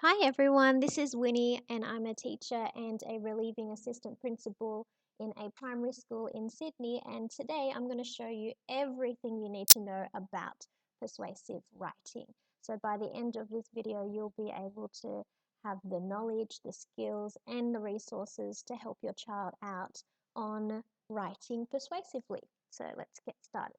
Hi everyone, this is Winnie and I'm a teacher and a relieving assistant principal in a primary school in Sydney, and today I'm going to show you everything you need to know about persuasive writing. So by the end of this video you'll be able to have the knowledge, the skills and the resources to help your child out on writing persuasively. So let's get started.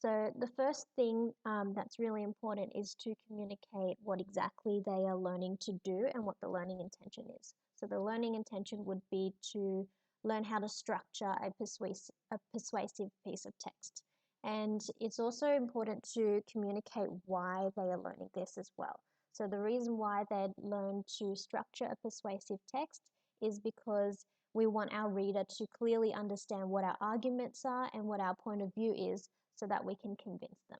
So the first thing that's really important is to communicate what exactly they are learning to do and what the learning intention is. So the learning intention would be to learn how to structure a persuasive piece of text. And it's also important to communicate why they are learning this as well. So the reason why they learn to structure a persuasive text is because we want our reader to clearly understand what our arguments are and what our point of view is so that we can convince them.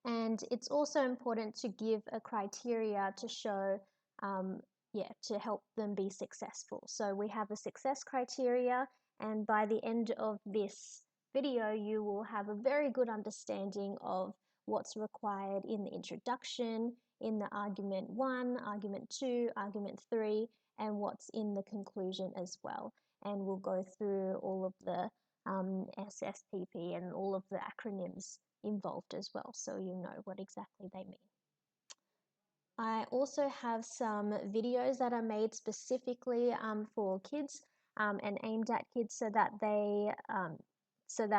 And it's also important to give a criteria to show, to help them be successful. So we have a success criteria, and by the end of this video, you will have a very good understanding of what's required in the introduction, in the argument 1, argument 2, argument 3, and what's in the conclusion as well. And we'll go through all of the SSPP and all of the acronyms involved as well, so you know what exactly they mean. I also have some videos that are made specifically for kids and aimed at kids so that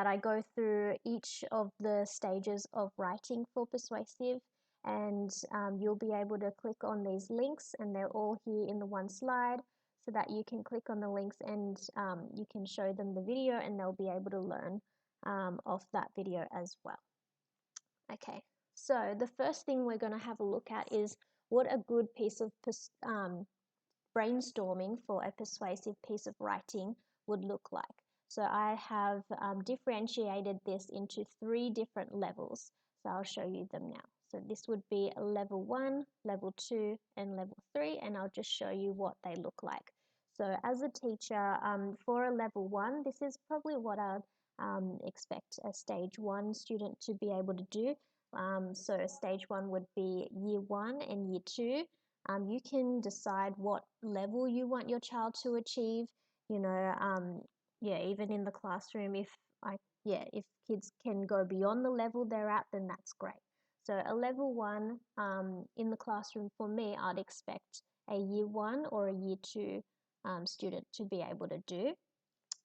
I go through each of the stages of writing for persuasive, and you'll be able to click on these links and they're all here in the one slide, so that you can click on the links and you can show them the video and they'll be able to learn off that video as well. Okay, so the first thing we're going to have a look at is what a good piece of brainstorming for a persuasive piece of writing would look like. So I have differentiated this into 3 different levels. So I'll show you them now. So this would be a level 1, level 2, and level 3, and I'll just show you what they look like. So as a teacher, for a level 1, this is probably what I'd expect a stage 1 student to be able to do. So stage 1 would be year 1 and year 2. You can decide what level you want your child to achieve. Even in the classroom, if kids can go beyond the level they're at, then that's great. So a level 1 in the classroom for me, I'd expect a year 1 or a year 2 student to be able to do.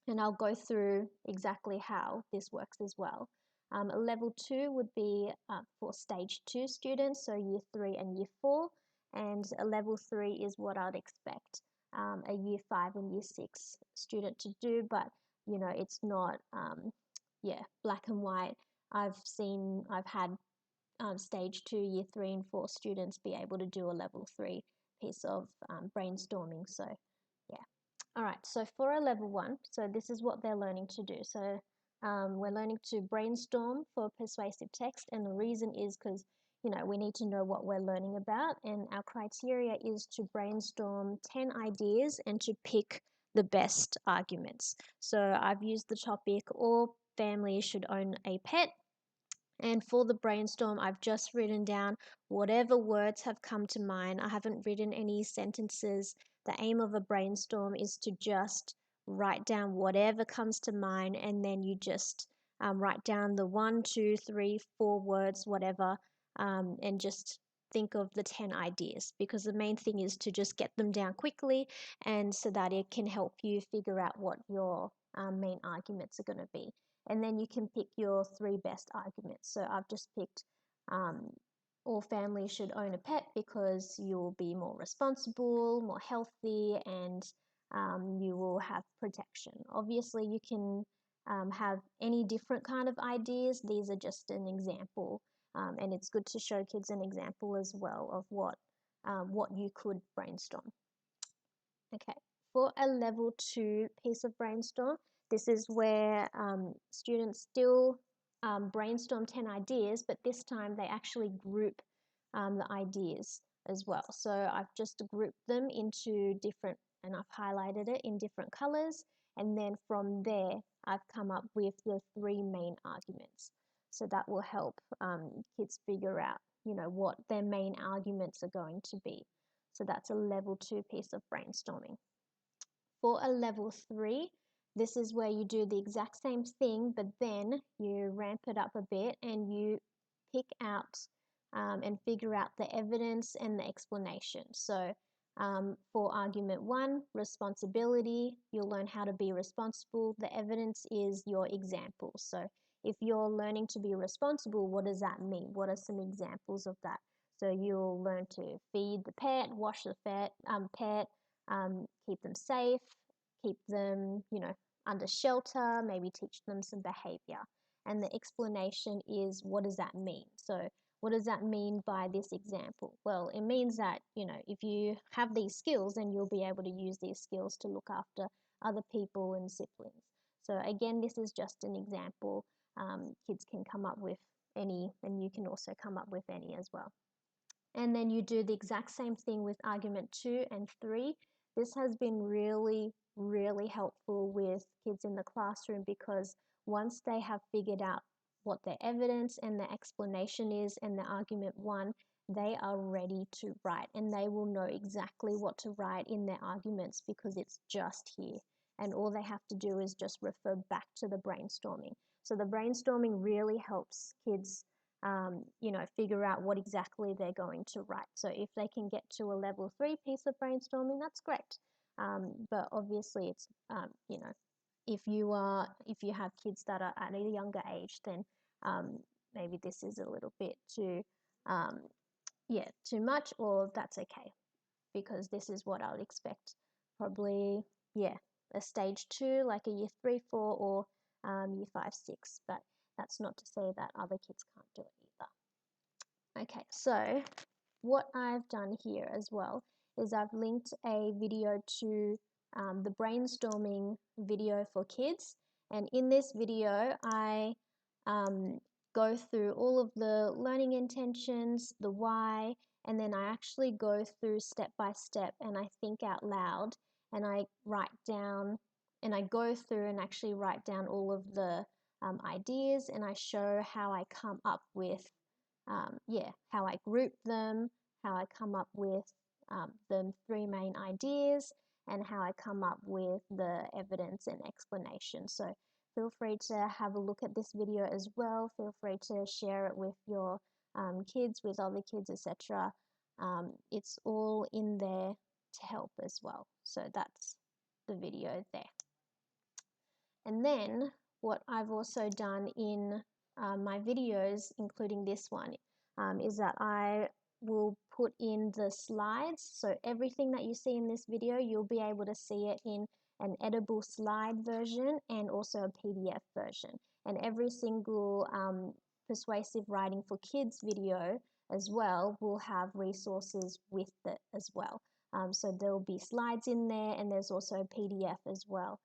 And I'll go through exactly how this works as well. A level 2 would be for stage 2 students, so year 3 and year 4, and a level 3 is what I'd expect a year 5 and year 6 student to do, but it's not black and white. I've had stage 2, year 3 and 4 students be able to do a level 3 piece of brainstorming. So yeah. All right, so for a level 1, so this is what they're learning to do. So we're learning to brainstorm for persuasive text, and the reason is because we need to know what we're learning about, and our criteria is to brainstorm 10 ideas and to pick the best arguments. So I've used the topic all families should own a pet, and for the brainstorm, I've just written down whatever words have come to mind. I haven't written any sentences. The aim of a brainstorm is to just write down whatever comes to mind, and then you just write down the 1, 2, 3, 4 words, whatever, and just think of the 10 ideas, because the main thing is to just get them down quickly, and so that it can help you figure out what your main arguments are going to be. And then you can pick your 3 best arguments. So I've just picked all families should own a pet because you will be more responsible, more healthy, and you will have protection. Obviously, you can have any different kind of ideas. These are just an example, and it's good to show kids an example as well of what you could brainstorm. Okay, for a level 2 piece of brainstorm, this is where students still brainstorm 10 ideas, but this time they actually group the ideas as well. So I've just grouped them into different, and I've highlighted it in different colors, and then from there I've come up with the 3 main arguments. So that will help kids figure out what their main arguments are going to be. So that's a level 2 piece of brainstorming. For a level 3, this is where you do the exact same thing, but then you ramp it up a bit and you pick out and figure out the evidence and the explanation. So for argument 1, responsibility, you'll learn how to be responsible. The evidence is your examples. So if you're learning to be responsible, what does that mean? What are some examples of that? So you'll learn to feed the pet, wash the pet, keep them safe, keep them, under shelter, maybe teach them some behavior. And the explanation is, what does that mean? So what does that mean by this example? Well, it means that, if you have these skills, then you'll be able to use these skills to look after other people and siblings. So again, this is just an example. Kids can come up with any, and you can also come up with any as well. And then you do the exact same thing with argument 2 and 3. This has been really, really helpful with kids in the classroom, because once they have figured out what their evidence and the explanation is and the argument 1, they are ready to write, and they will know exactly what to write in their arguments because it's just here. And all they have to do is just refer back to the brainstorming. So the brainstorming really helps kids figure out what exactly they're going to write. So if they can get to a level 3 piece of brainstorming, that's great. But obviously, it's if you have kids that are at a younger age, then maybe this is a little bit too much, or that's okay, because this is what I would expect. Probably a stage 2, like a year 3, 4, or year 5, 6. But that's not to say that other kids can't do it either. Okay, so what I've done here as well is I've linked a video to the brainstorming video for kids. And in this video, I go through all of the learning intentions, the why, and then I actually go through step by step and I think out loud, and I write down, and I go through and actually write down all of the ideas, and I show how I come up with, how I group them, how I come up with the 3 main ideas, and how I come up with the evidence and explanation. So feel free to have a look at this video as well. Feel free to share it with your kids, with other kids, etc. It's all in there to help as well. So that's the video there. And then what I've also done in my videos, including this one, is that I will put in the slides. So everything that you see in this video, you'll be able to see it in an editable slide version and also a PDF version. And every single Persuasive Writing for Kids video as well will have resources with it as well. So there'll be slides in there, and there's also a PDF as well,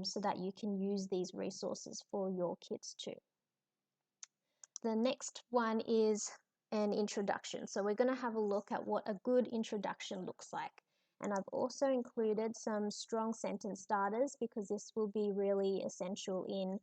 so that you can use these resources for your kids too. The next one is an introduction. So we're going to have a look at what a good introduction looks like. And I've also included some strong sentence starters, because this will be really essential in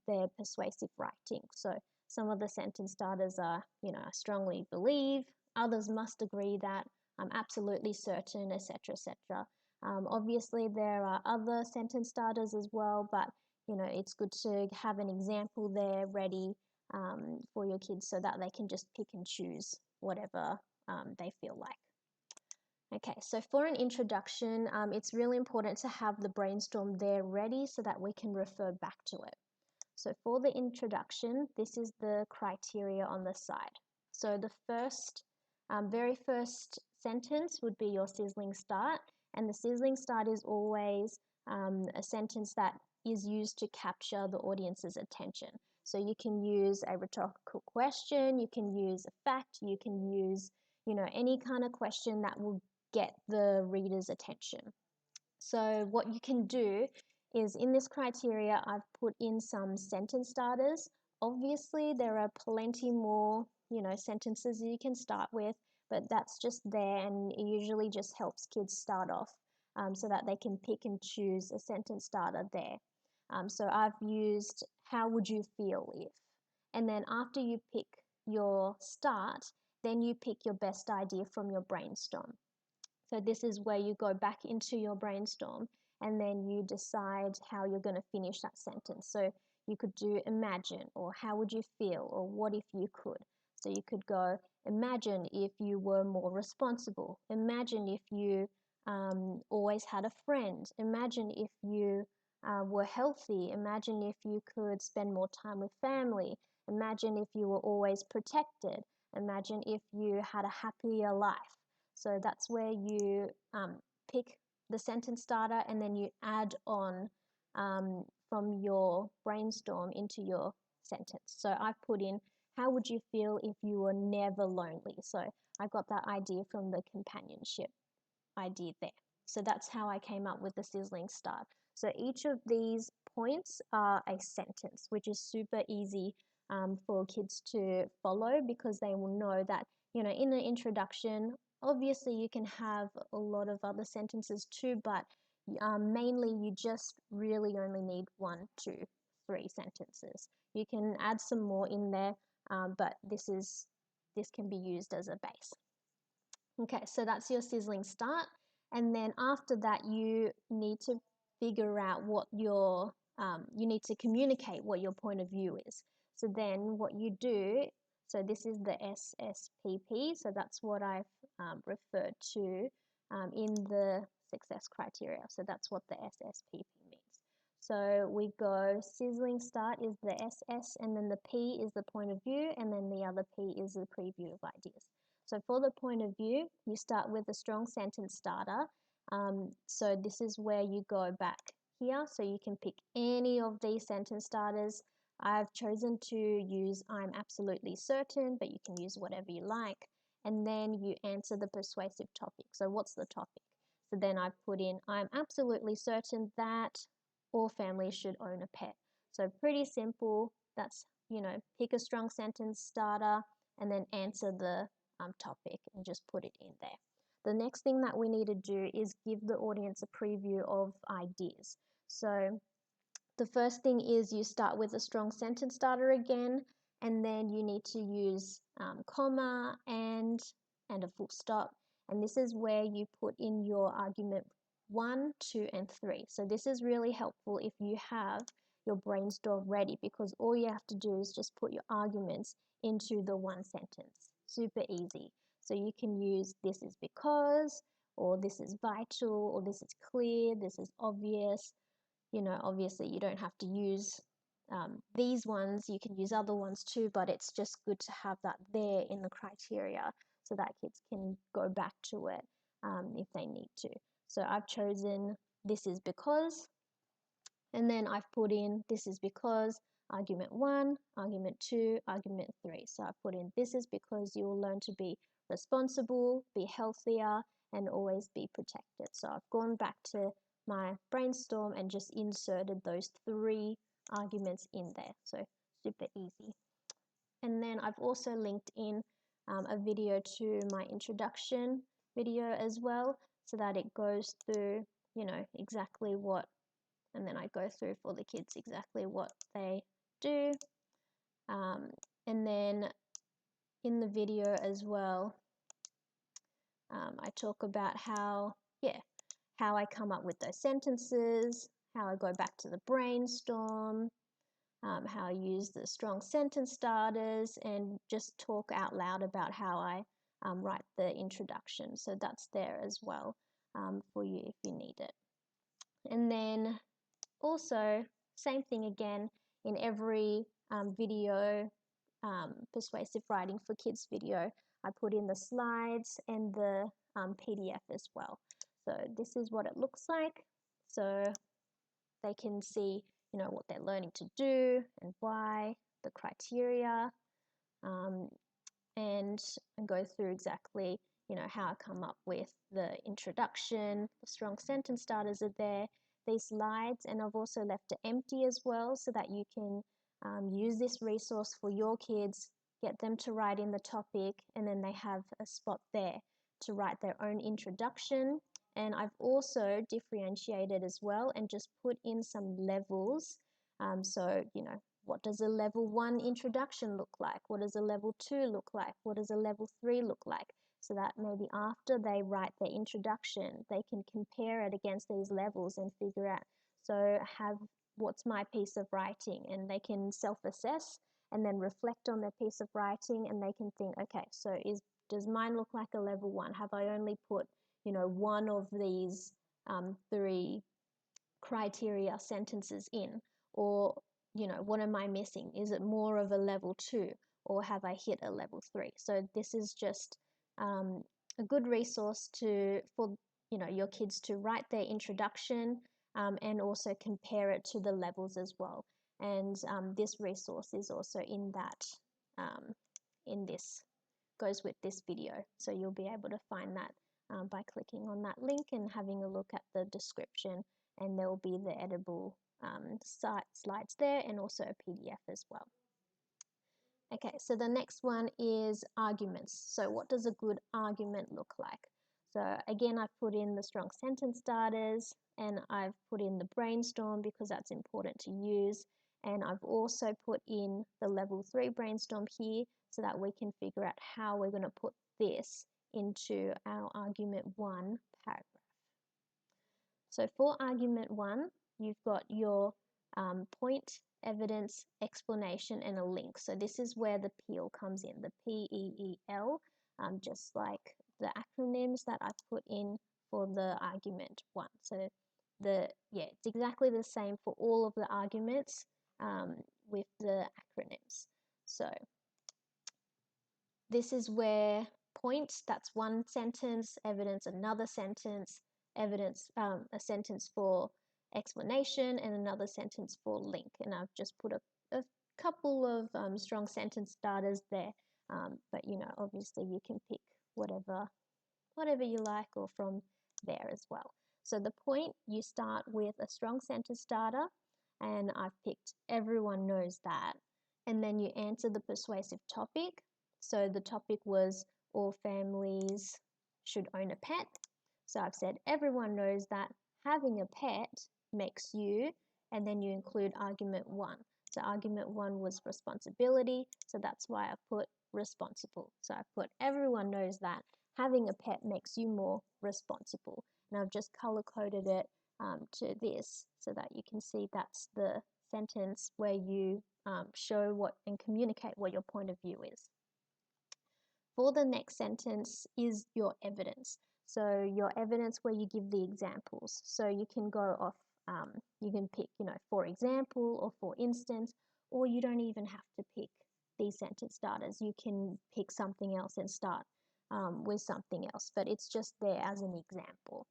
their persuasive writing. So some of the sentence starters are, I strongly believe, others must agree that, I'm absolutely certain, etc., etc. Obviously, there are other sentence starters as well, but it's good to have an example there ready for your kids, so that they can just pick and choose whatever they feel like. Okay, so for an introduction, it's really important to have the brainstorm there ready so that we can refer back to it. So for the introduction, this is the criteria on the side. So the very first sentence would be your sizzling start, and the sizzling start is always a sentence that is used to capture the audience's attention. So you can use a rhetorical question, you can use a fact, you can use, any kind of question that will get the reader's attention. So what you can do is, in this criteria, I've put in some sentence starters. Obviously, there are plenty more, sentences you can start with, but that's just there, and it usually just helps kids start off so that they can pick and choose a sentence starter there. So I've used, how would you feel if? And then after you pick your start, then you pick your best idea from your brainstorm. So this is where you go back into your brainstorm and then you decide how you're going to finish that sentence. So you could do imagine, or how would you feel, or what if you could. So you could go, imagine if you were more responsible. Imagine if you always had a friend. Imagine if you were healthy. Imagine if you could spend more time with family. Imagine if you were always protected. Imagine if you had a happier life. So that's where you pick the sentence starter and then you add on from your brainstorm into your sentence. So I've put in, how would you feel if you were never lonely? So I got that idea from the companionship idea there. So that's how I came up with the sizzling start. So each of these points are a sentence, which is super easy for kids to follow, because they will know that, in the introduction, obviously you can have a lot of other sentences too, but mainly you just really only need 1, 2, 3 sentences. You can add some more in there, but this can be used as a base. Okay, so that's your sizzling start. And then after that, you need to figure out what you need to communicate what your point of view is. So then what you do, so this is the SSPP, so that's what I've referred to in the success criteria. So that's what the SSPP means. So we go, sizzling start is the SS, and then the P is the point of view, and then the other P is the preview of ideas. So for the point of view, you start with a strong sentence starter. So this is where you go back here. So you can pick any of these sentence starters. I've chosen to use I'm absolutely certain, but you can use whatever you like. And then you answer the persuasive topic. So what's the topic? So then I put in, I'm absolutely certain that all families should own a pet. So pretty simple. That's, pick a strong sentence starter and then answer the topic and just put it in there. The next thing that we need to do is give the audience a preview of ideas. So the first thing is you start with a strong sentence starter again, and then you need to use comma and a full stop. And this is where you put in your argument 1, 2, and 3. So this is really helpful if you have your brainstorm ready, because all you have to do is just put your arguments into the one sentence. Super easy. So you can use this is because, or this is vital, or this is clear, this is obvious. Obviously you don't have to use these ones, you can use other ones too, but it's just good to have that there in the criteria so that kids can go back to it if they need to. So I've chosen this is because, and then I've put in this is because argument 1, argument 2, argument 3. So I put in this is because you will learn to be responsible, be healthier, and always be protected. So I've gone back to my brainstorm and just inserted those 3 arguments in there. So super easy. And then I've also linked in a video to my introduction video as well, so that it goes through, exactly what, and then I go through for the kids exactly what they do. And then in the video as well, I talk about how I come up with those sentences, how I go back to the brainstorm, how I use the strong sentence starters, and just talk out loud about how I write the introduction. So that's there as well for you if you need it. And then also, same thing again in every video, Persuasive Writing for Kids video, I put in the slides and the PDF as well. So this is what it looks like. So they can see, what they're learning to do and why, the criteria, and go through exactly, how I come up with the introduction. The strong sentence starters are there, these slides, and I've also left it empty as well so that you can use this resource for your kids, get them to write in the topic, and then they have a spot there to write their own introduction. And I've also differentiated as well and just put in some levels. So, what does a level 1 introduction look like? What does a level 2 look like? What does a level 3 look like? So that maybe after they write their introduction, they can compare it against these levels and figure out, so what's my piece of writing? And they can self-assess and then reflect on their piece of writing, and they can think, okay, so does mine look like a level 1? Have I only put, one of these 3 criteria sentences in? Or, what am I missing? Is it more of a level 2, or have I hit a level 3? So this is just a good resource for your kids to write their introduction, and also compare it to the levels as well. And this resource is also in this goes with this video, so you'll be able to find that by clicking on that link and having a look at the description, and there will be the editable slides there, and also a PDF as well. Okay, so the next one is arguments. So what does a good argument look like? So again, I've put in the strong sentence starters, and I've put in the brainstorm because that's important to use, and I've also put in the level 3 brainstorm here so that we can figure out how we're going to put this into our argument 1 paragraph. So for argument 1, you've got your point, evidence, explanation, and a link. So this is where the PEEL comes in, the PEEL, just like the acronyms that I put in for the argument 1. So it's exactly the same for all of the arguments with the acronyms. So this is where point, that's one sentence, evidence, another sentence, evidence, a sentence for explanation, and another sentence for link. And I've just put a couple of strong sentence starters there, but obviously you can pick whatever you like, or from there as well. So the point, you start with a strong sentence starter, and I've picked everyone knows that, and then you answer the persuasive topic. So the topic was all families should own a pet. So I've said everyone knows that having a pet makes you, and then you include argument 1. So argument 1 was responsibility, so that's why I put responsible. So I put everyone knows that having a pet makes you more responsible, and I've just color coded it to this so that you can see that's the sentence where you show what and communicate what your point of view is. For the next sentence is your evidence. So your evidence where you give the examples. So you can go off, you can pick, for example, or for instance, or you don't even have to pick these sentence starters. You can pick something else and start with something else, but it's just there as an example.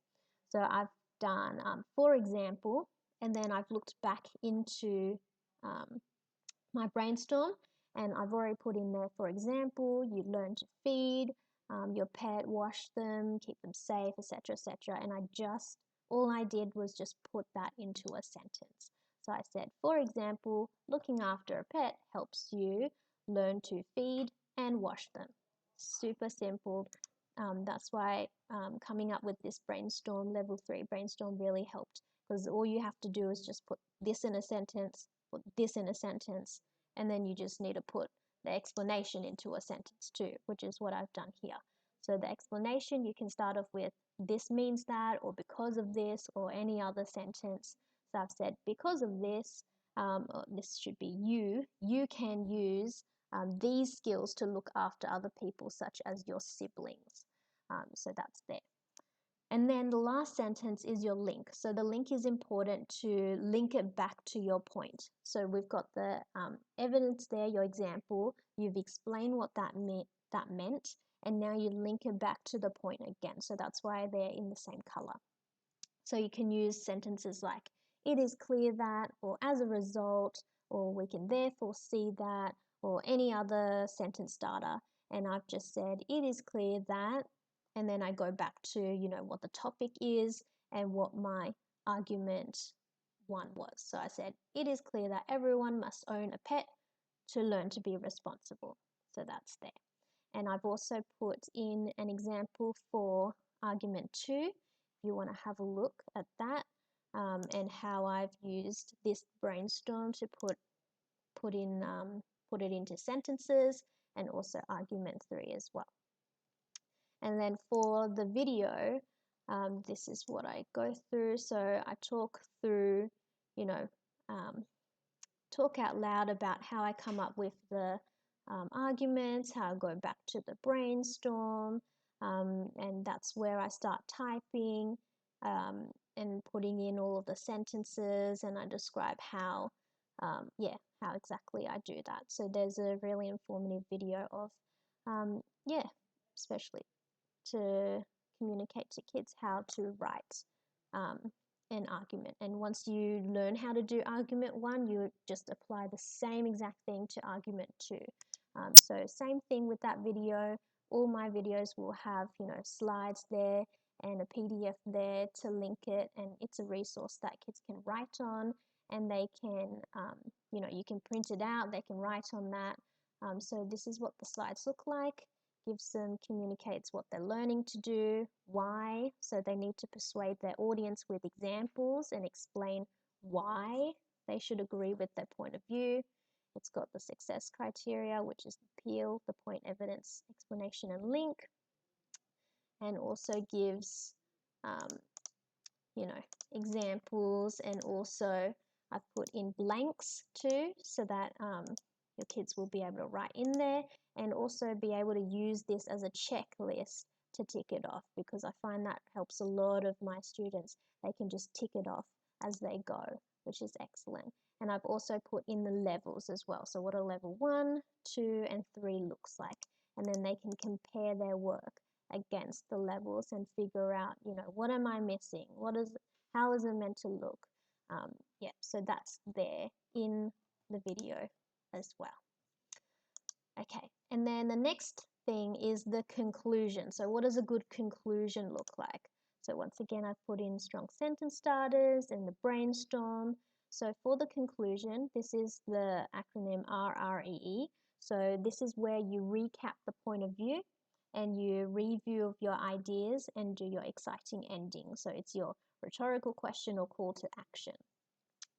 So I've done, for example, and then I've looked back into my brainstorm, and I've already put in there, for example, you learn to feed your pet, wash them, keep them safe, etc., etc. And all I did was just put that into a sentence. So I said, for example, looking after a pet helps you learn to feed and wash them. Super simple. That's why coming up with this brainstorm, level 3 brainstorm, really helped, because all you have to do is just put this in a sentence, put this in a sentence, and then you just need to put the explanation into a sentence too, which is what I've done here. So the explanation, you can start off with this means that, or because of this, or any other sentence. So I've said because of this, this should be you can use these skills to look after other people, such as your siblings. So that's there. And then the last sentence is your link. So the link is important to link it back to your point. So we've got the evidence there, your example. You've explained what that meant, and now you link it back to the point again. So that's why they're in the same color. So you can use sentences like, it is clear that, or as a result, or we can therefore see that, or any other sentence starter. And I've just said, it is clear that, and then I go back to, what the topic is and what my argument 1 was. So I said, it is clear that everyone must own a pet to learn to be responsible. So that's there. And I've also put in an example for argument 2, if you want to have a look at that, and how I've used this brainstorm to put put it into sentences, and also argument 3 as well. And then for the video, this is what I go through. So I talk through, talk out loud about how I come up with the arguments, how I go back to the brainstorm, and that's where I start typing and putting in all of the sentences, and I describe how, how exactly I do that. So there's a really informative video of, especially to communicate to kids how to write an argument. And once you learn how to do argument 1, you just apply the same exact thing to argument 2. So same thing with that video. All my videos will have, slides there and a PDF there to link it, and it's a resource that kids can write on, and they can, you can print it out, they can write on that. So this is what the slides look like. Gives them, communicates what they're learning to do, why, so they need to persuade their audience with examples and explain why they should agree with their point of view. It's got the success criteria, which is the appeal, the point, evidence, explanation, and link, and also gives, examples, and also I've put in blanks too, so that your kids will be able to write in there, and also be able to use this as a checklist to tick it off, because I find that helps a lot of my students. They can just tick it off as they go, which is excellent. And I've also put in the levels as well, so what a level 1, 2, and 3 looks like, and then they can compare their work against the levels and figure out, what am I missing? How is it meant to look? So that's there in the video as well. Okay, and then the next thing is the conclusion. So what does a good conclusion look like? So once again, I've put in strong sentence starters and the brainstorm. So for the conclusion, this is the acronym RREE. So this is where you recap the point of view and you review of your ideas and do your exciting ending. So it's your rhetorical question or call to action.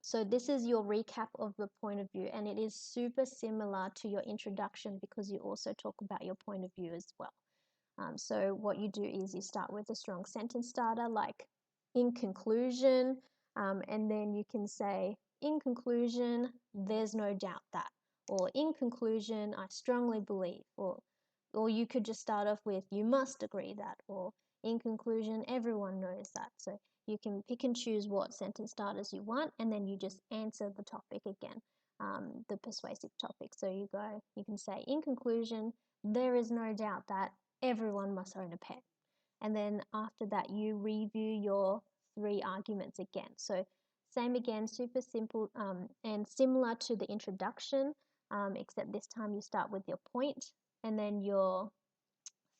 So this is your recap of the point of view, and it is super similar to your introduction because you also talk about your point of view as well. So what you do is you start with a strong sentence starter like in conclusion, and then you can say, in conclusion, there's no doubt that, or in conclusion, I strongly believe, or you could just start off with, you must agree that, or in conclusion, everyone knows that. So you can pick and choose what sentence starters you want, and then you just answer the topic again, the persuasive topic. So you can say, in conclusion, there is no doubt that everyone must own a pet. And then after that, you review your 3 arguments again. So same again, super simple and similar to the introduction, except this time you start with your point, and then your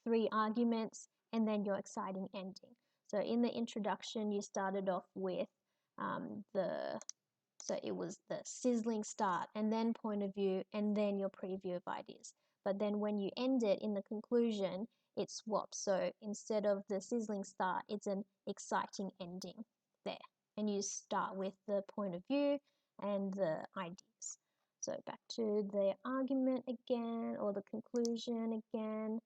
3 arguments, and then your exciting ending. So in the introduction, you started off with so it was the sizzling start, and then point of view, and then your preview of ideas. But then when you end it in the conclusion, it swaps. So instead of the sizzling start, it's an exciting ending there. And you start with the point of view and the ideas. So back to the argument again, or the conclusion again.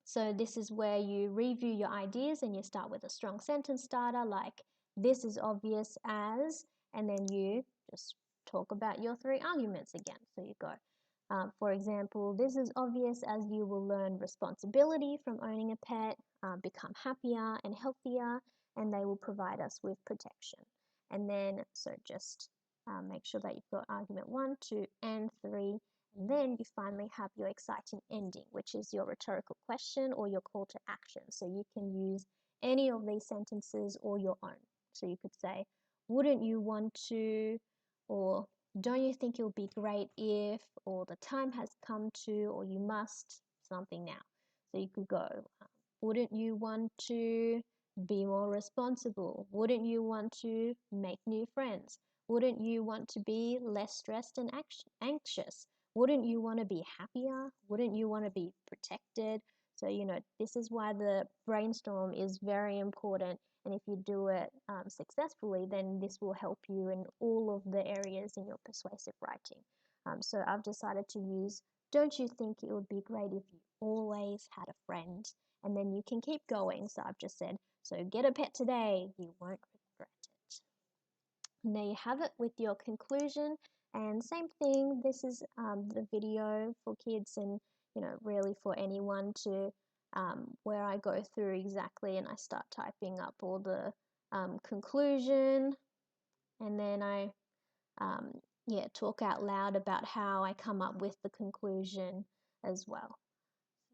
So this is where you review your ideas and you start with a strong sentence starter like, this is obvious as, and then you just talk about your 3 arguments again. So you go, for example, this is obvious as you will learn responsibility from owning a pet, become happier and healthier, and they will provide us with protection. And then, so just make sure that you've got argument 1, 2, and 3. And then you finally have your exciting ending, which is your rhetorical question or your call to action. So you can use any of these sentences or your own. So you could say, wouldn't you want to, or don't you think it would be great if, or the time has come to, or you must, something now. So you could go, wouldn't you want to be more responsible? Wouldn't you want to make new friends? Wouldn't you want to be less stressed and anxious? Wouldn't you want to be happier? Wouldn't you want to be protected? So, this is why the brainstorm is very important. And if you do it successfully, then this will help you in all of the areas in your persuasive writing. So I've decided to use, don't you think it would be great if you always had a friend? And then you can keep going. So I've just said, so get a pet today, you won't regret it. And there you have it with your conclusion. And same thing, this is the video for kids and, really for anyone to, where I go through exactly and I start typing up all the conclusion, and then I, talk out loud about how I come up with the conclusion as well.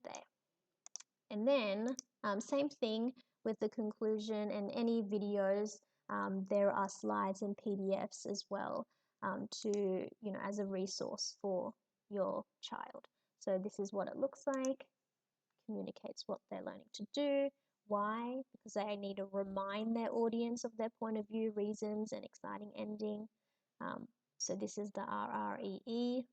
There. And then, same thing with the conclusion and any videos. There are slides and PDFs as well to, as a resource for your child. So this is what it looks like, communicates what they're learning to do. Why? Because they need to remind their audience of their point of view, reasons, and exciting ending. So this is the RREE,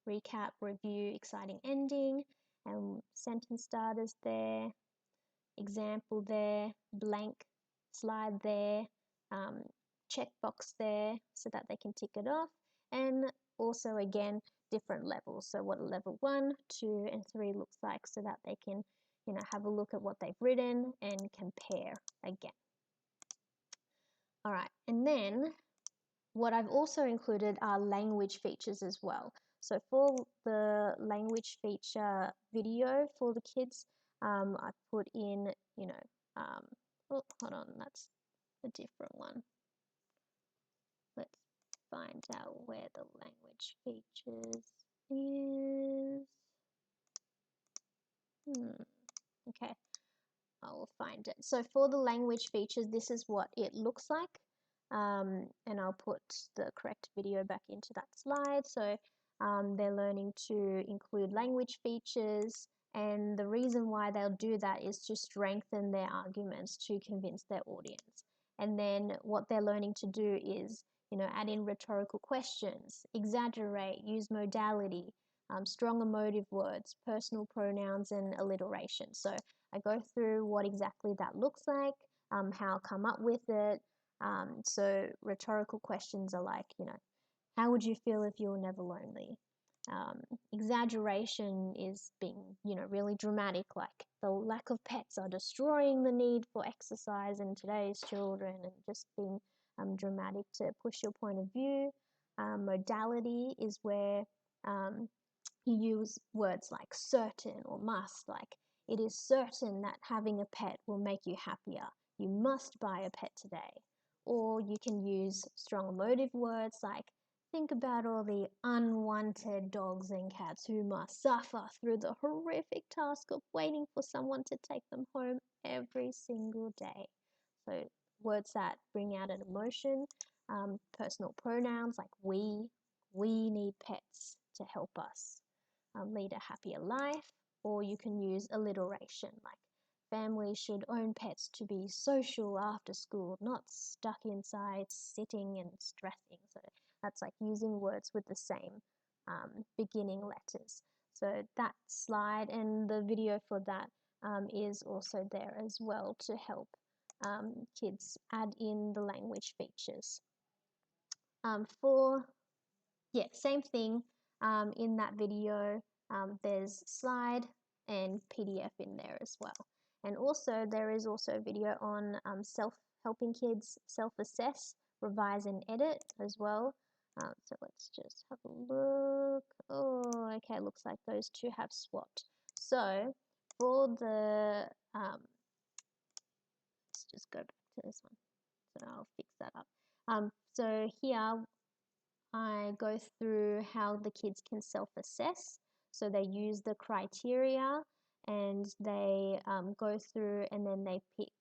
recap, review, exciting ending, and sentence starters there, example there, blank slide there, checkbox there so that they can tick it off, and also again different levels. So what a level 1, 2, and 3 looks like, so that they can have a look at what they've written and compare again. All right, and then what I've also included are language features as well. So for the language feature video for the kids, I put in, oh, hold on, that's a different one. Let's find out where the language features is. Okay, I will find it. So for the language features, this is what it looks like. And I'll put the correct video back into that slide. So they're learning to include language features, and the reason why they'll do that is to strengthen their arguments to convince their audience. And then what they're learning to do is, add in rhetorical questions, exaggerate, use modality, strong emotive words, personal pronouns, and alliteration. So I go through what exactly that looks like, how I come up with it. So rhetorical questions are like, how would you feel if you were never lonely? Exaggeration is being, really dramatic, like the lack of pets are destroying the need for exercise in today's children, and just being dramatic to push your point of view. Modality is where you use words like certain or must, like it is certain that having a pet will make you happier. You must buy a pet today. Or you can use strong emotive words like think about all the unwanted dogs and cats who must suffer through the horrific task of waiting for someone to take them home every single day. So words that bring out an emotion. Personal pronouns like we need pets to help us lead a happier life. Or you can use alliteration like families should own pets to be social after school, not stuck inside sitting and stressing. So that's like using words with the same beginning letters. So that slide and the video for that is also there as well to help kids add in the language features. Same thing in that video, there's slide and PDF in there as well. And also there is also a video on helping kids self-assess, revise and edit as well. So let's just have a look. Oh, okay, looks like those two have swapped. So for the, let's just go back to this one. So I'll fix that up. So here I go through how the kids can self-assess. So they use the criteria and they go through and then they pick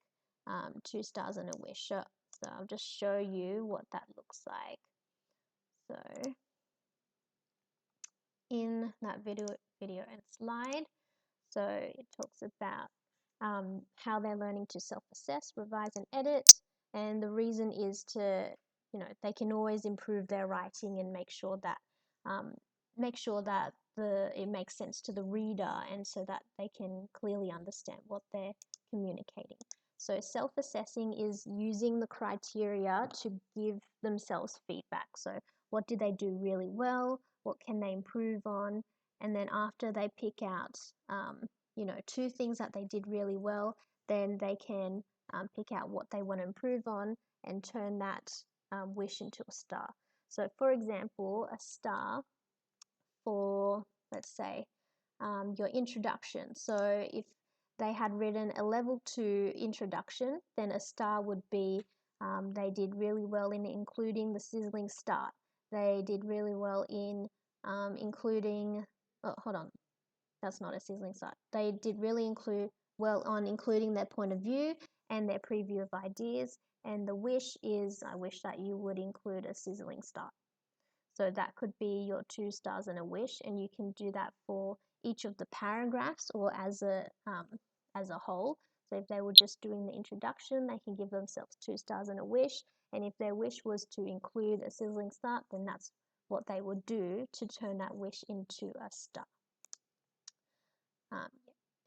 2 stars and a wish. So I'll just show you what that looks like. So in that video and slide, so it talks about how they're learning to self-assess, revise and edit. And the reason is to, they can always improve their writing and make sure that it makes sense to the reader, and so that they can clearly understand what they're communicating. So self-assessing is using the criteria to give themselves feedback. So what did they do really well? What can they improve on? And then after they pick out, two things that they did really well, then they can pick out what they want to improve on and turn that wish into a star. So for example, a star for, let's say, your introduction. So if they had written a level 2 introduction, then a star would be they did really well in including the sizzling start. They did really well in including, oh, hold on, that's not a sizzling start. They did really well on including their point of view and their preview of ideas. And the wish is, I wish that you would include a sizzling start. So that could be your 2 stars and a wish, and you can do that for each of the paragraphs or as a whole. So if they were just doing the introduction, they can give themselves 2 stars and a wish. And if their wish was to include a sizzling start, then that's what they would do to turn that wish into a star.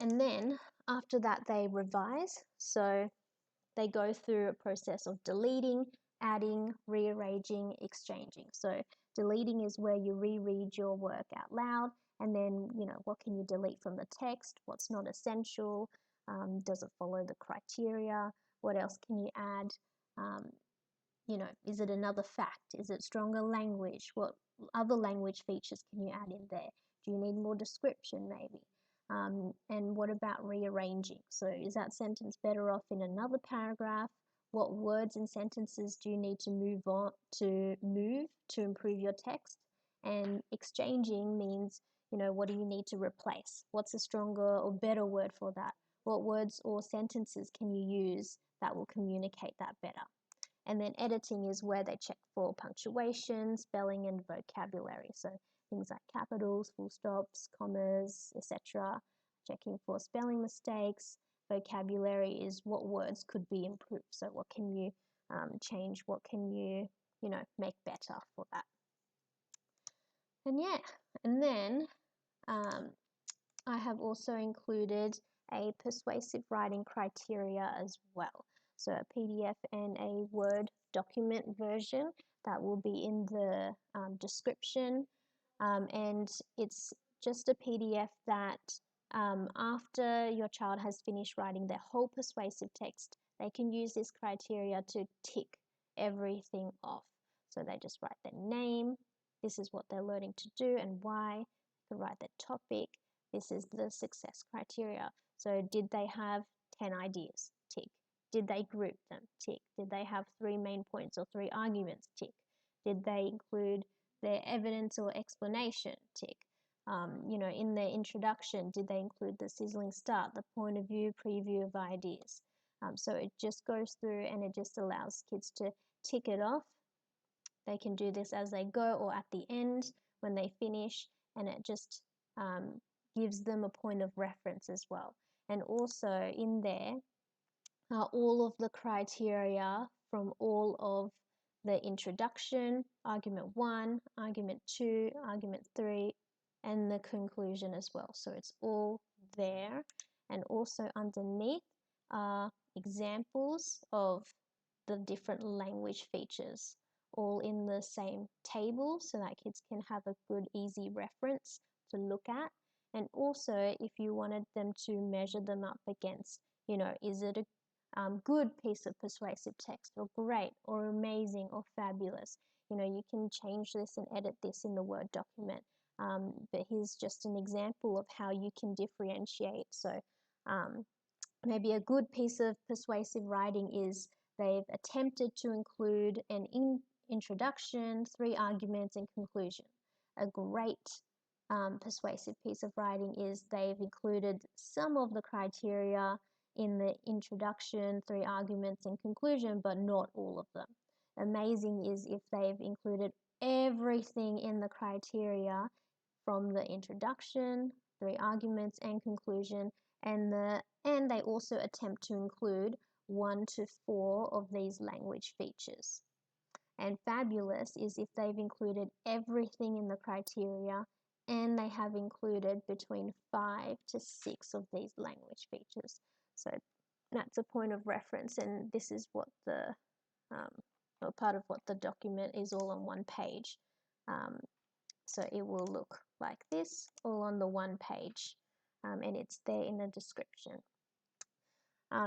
And then after that, they revise. So they go through a process of deleting, adding, rearranging, exchanging. So deleting is where you reread your work out loud, and then, what can you delete from the text? What's not essential? Does it follow the criteria? What else can you add? Is it another fact? Is it stronger language? What other language features can you add in there? Do you need more description maybe? And what about rearranging? So is that sentence better off in another paragraph? What words and sentences do you need to move to improve your text? And exchanging means, what do you need to replace? What's a stronger or better word for that? What words or sentences can you use that will communicate that better? And then editing is where they check for punctuation, spelling, and vocabulary. So things like capitals, full stops, commas, etc. Checking for spelling mistakes. Vocabulary is what words could be improved. So what can you change? What can you, make better for that? And then I have also included a persuasive writing criteria as well. So a PDF and a Word document version that will be in the description. And it's just a PDF that after your child has finished writing their whole persuasive text, they can use this criteria to tick everything off. So they just write their name, this is what they're learning to do and why. They can write their topic, this is the success criteria. So did they have 10 ideas? Tick. Did they group them? Tick. Did they have 3 main points or 3 arguments? Tick. Did they include their evidence or explanation? Tick. In their introduction, did they include the sizzling start, the point of view, preview of ideas? So it just goes through and it just allows kids to tick it off. They can do this as they go or at the end when they finish, and it just gives them a point of reference as well. And also in there are all of the criteria from all of the introduction, argument 1, argument 2, argument 3, and the conclusion as well. So it's all there. And also underneath are examples of the different language features, all in the same table so that kids can have a good, easy reference to look at. And also, if you wanted them to measure them up against, is it a good piece of persuasive text, or great, or amazing, or fabulous? You can change this and edit this in the Word document. But here's just an example of how you can differentiate. So maybe a good piece of persuasive writing is they've attempted to include an introduction, 3 arguments, and conclusion. A great persuasive piece of writing is they've included some of the criteria in the introduction, 3 arguments, and conclusion, but not all of them. Amazing is if they've included everything in the criteria from the introduction, 3 arguments, and conclusion, and they also attempt to include 1 to 4 of these language features. And fabulous is if they've included everything in the criteria and they have included between 5 to 6 of these language features. So that's a point of reference, and this is what the or part of what the document is, all on one page. So it will look like this, all on the one page, and it's there in the description.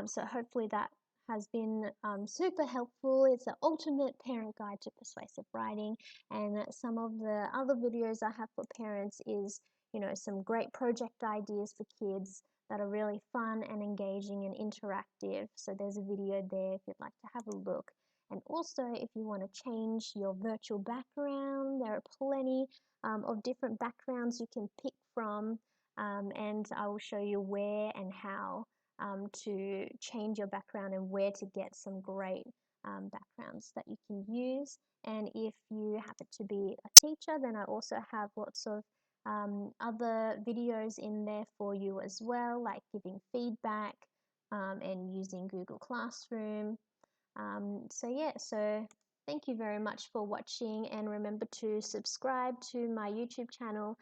So hopefully that has been super helpful. It's the ultimate parent guide to persuasive writing, and some of the other videos I have for parents is, you know, some great project ideas for kids that are really fun and engaging and interactive. So there's a video there if you'd like to have a look. And also, if you want to change your virtual background, there are plenty of different backgrounds you can pick from, and I will show you where and how to change your background and where to get some great backgrounds that you can use. And if you happen to be a teacher, then I also have lots of other videos in there for you as well, like giving feedback and using Google Classroom. So yeah, so thank you very much for watching, and remember to subscribe to my YouTube channel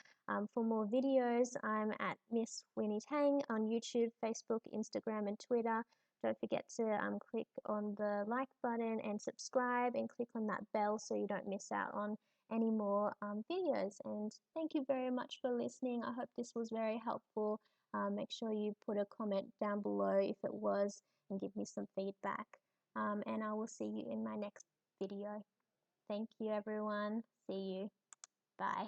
for more videos. I'm at Miss Winnie Tang on YouTube, Facebook, Instagram, and Twitter. Don't forget to click on the like button and subscribe, and click on that bell so you don't miss out on any more videos. And thank you very much for listening. I hope this was very helpful. Make sure you put a comment down below if it was, and give me some feedback. And I will see you in my next video. Thank you, everyone. See you. Bye.